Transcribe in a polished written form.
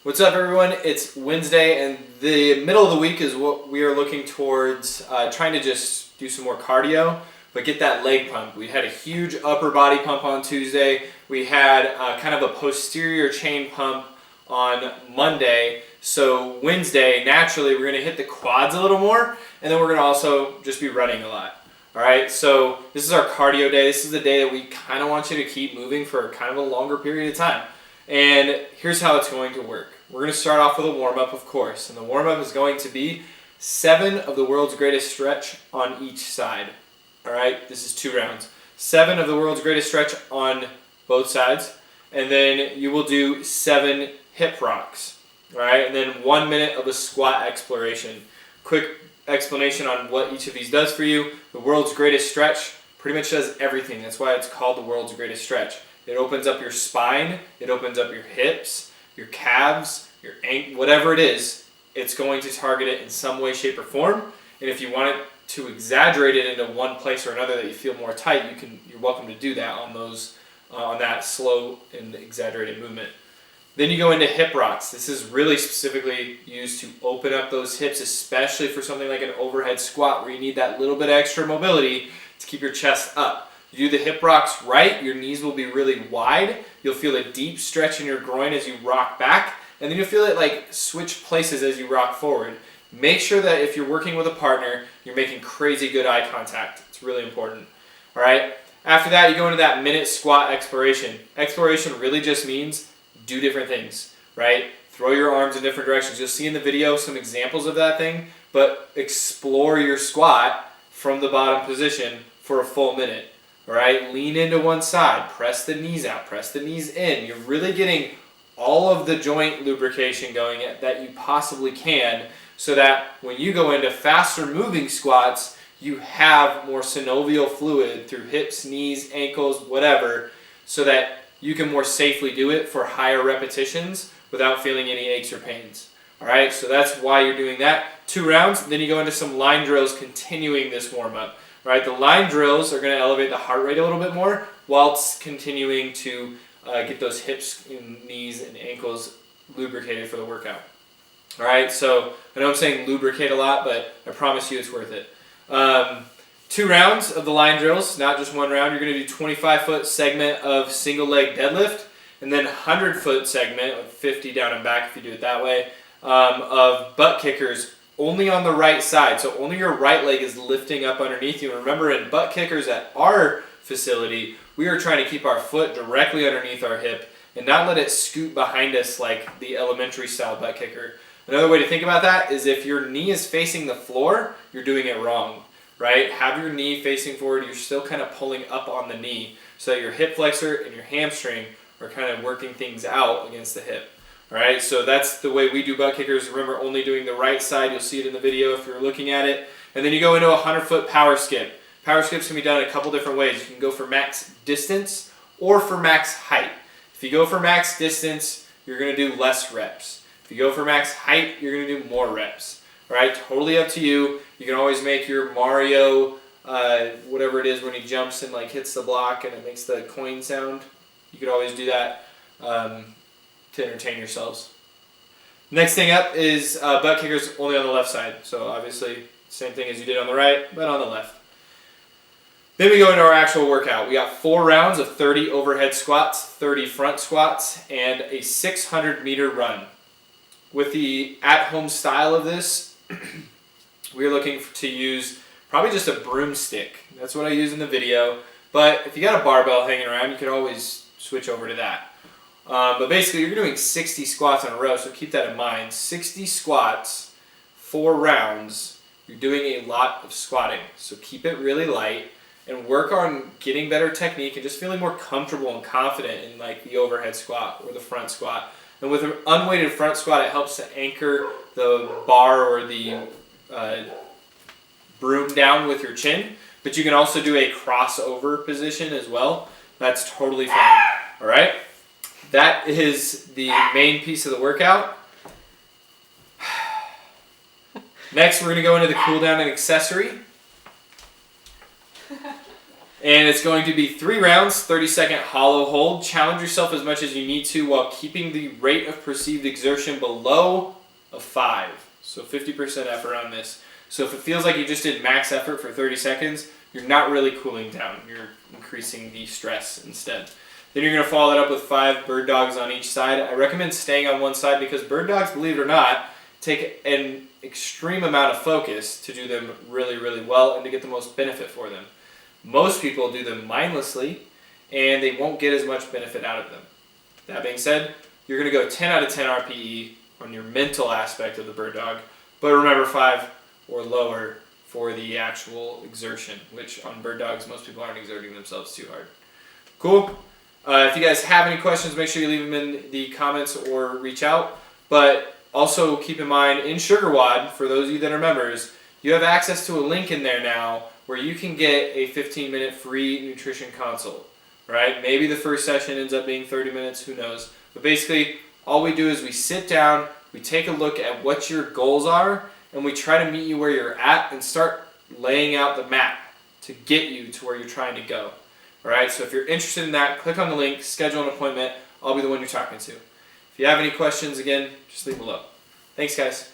What's up, everyone? It's Wednesday, and the middle of the week is what we are looking towards, trying to just do some more cardio, but get that leg pump. We had a huge upper body pump on Tuesday. We had kind of a posterior chain pump on Monday. So Wednesday, naturally, we're going to hit the quads a little more, and then we're going to also just be running a lot. All right, so this is our cardio day. This is the day that we kind of want you to keep moving for kind of a longer period of time. And here's how it's going to work. We're going to start off with a warm-up, of course. And the warm-up is going to be 7 of the world's greatest stretch on each side. All right, this is 2 rounds. 7 of the world's greatest stretch on both sides. And then you will do 7 hip rocks. All right, and then 1 minute of a squat exploration. Quick explanation on what each of these does for you. The world's greatest stretch pretty much does everything. That's why it's called the world's greatest stretch. It opens up your spine, it opens up your hips, your calves, your ankle, whatever it is, it's going to target it in some way, shape, or form. And if you want it to exaggerate it into one place or another that you feel more tight, you're welcome to do that on that slow and exaggerated movement. Then you go into hip rocks. This is really specifically used to open up those hips, especially for something like an overhead squat where you need that little bit extra mobility to keep your chest up. You do the hip rocks right, your knees will be really wide. You'll feel a deep stretch in your groin as you rock back, and then you'll feel it like switch places as you rock forward. Make sure that if you're working with a partner, you're making crazy good eye contact. It's really important. All right. After that, you go into that minute squat exploration. Exploration really just means do different things, right? Throw your arms in different directions. You'll see in the video some examples of that thing, but explore your squat from the bottom position for a full minute. All right, lean into one side, press the knees out, press the knees in. You're really getting all of the joint lubrication going that you possibly can so that when you go into faster moving squats, you have more synovial fluid through hips, knees, ankles, whatever, so that you can more safely do it for higher repetitions without feeling any aches or pains. All right, so that's why you're doing that. 2 rounds, then you go into some line drills continuing this warm-up. Right, the line drills are going to elevate the heart rate a little bit more whilst continuing to get those hips and knees and ankles lubricated for the workout. All right, so I know I'm saying lubricate a lot, but I promise you it's worth it. 2 rounds of the line drills, not just 1 round. You're going to do 25-foot segment of single leg deadlift, and then 100-foot segment of 50 down and back if you do it that way, of butt kickers only on the right side. So only your right leg is lifting up underneath you. And remember, in butt kickers at our facility, we are trying to keep our foot directly underneath our hip and not let it scoot behind us like the elementary style butt kicker. Another way to think about that is if your knee is facing the floor, you're doing it wrong, right? Have your knee facing forward. You're still kind of pulling up on the knee so that your hip flexor and your hamstring are kind of working things out against the hip. All right, so that's the way we do butt kickers. Remember, only doing the right side. You'll see it in the video if you're looking at it. And then you go into a 100-foot power skip. Power skips can be done a couple different ways. You can go for max distance or for max height. If you go for max distance, you're going to do less reps. If you go for max height, you're going to do more reps. All right, totally up to you. You can always make your Mario, whatever it is when he jumps and like hits the block and it makes the coin sound. You could always do that. To entertain yourselves. Next thing up is butt kickers only on the left side. So obviously, same thing as you did on the right, but on the left. Then we go into our actual workout. We got 4 rounds of 30 overhead squats, 30 front squats, and a 600-meter run. With the at-home style of this, we're looking to use probably just a broomstick. That's what I use in the video. But if you got a barbell hanging around, you could always switch over to that. But basically, you're doing 60 squats in a row, so keep that in mind. 60 squats, 4 rounds. You're doing a lot of squatting, so keep it really light and work on getting better technique and just feeling more comfortable and confident in like the overhead squat or the front squat. And with an unweighted front squat, it helps to anchor the bar or the broom down with your chin. But you can also do a crossover position as well. That's totally fine. All right. That is the main piece of the workout. Next, we're going to go into the cool down and accessory. And it's going to be 3 rounds, 30-second hollow hold. Challenge yourself as much as you need to while keeping the rate of perceived exertion below a 5. So 50% effort on this. So if it feels like you just did max effort for 30 seconds, you're not really cooling down. You're increasing the stress instead. Then you're going to follow that up with 5 bird dogs on each side. I recommend staying on one side because bird dogs, believe it or not, take an extreme amount of focus to do them really, really well and to get the most benefit for them. Most people do them mindlessly, and they won't get as much benefit out of them. That being said, you're going to go 10 out of 10 RPE on your mental aspect of the bird dog, but remember 5 or lower for the actual exertion, which on bird dogs, most people aren't exerting themselves too hard. Cool? If you guys have any questions, make sure you leave them in the comments or reach out. But also keep in mind, in Sugar WOD, for those of you that are members, you have access to a link in there now where you can get a 15-minute free nutrition consult, right? Maybe the first session ends up being 30 minutes, who knows? But basically, all we do is we sit down, we take a look at what your goals are, and we try to meet you where you're at and start laying out the map to get you to where you're trying to go. All right, so if you're interested in that, click on the link, schedule an appointment. I'll be the one you're talking to. If you have any questions, again, just leave below. Thanks, guys.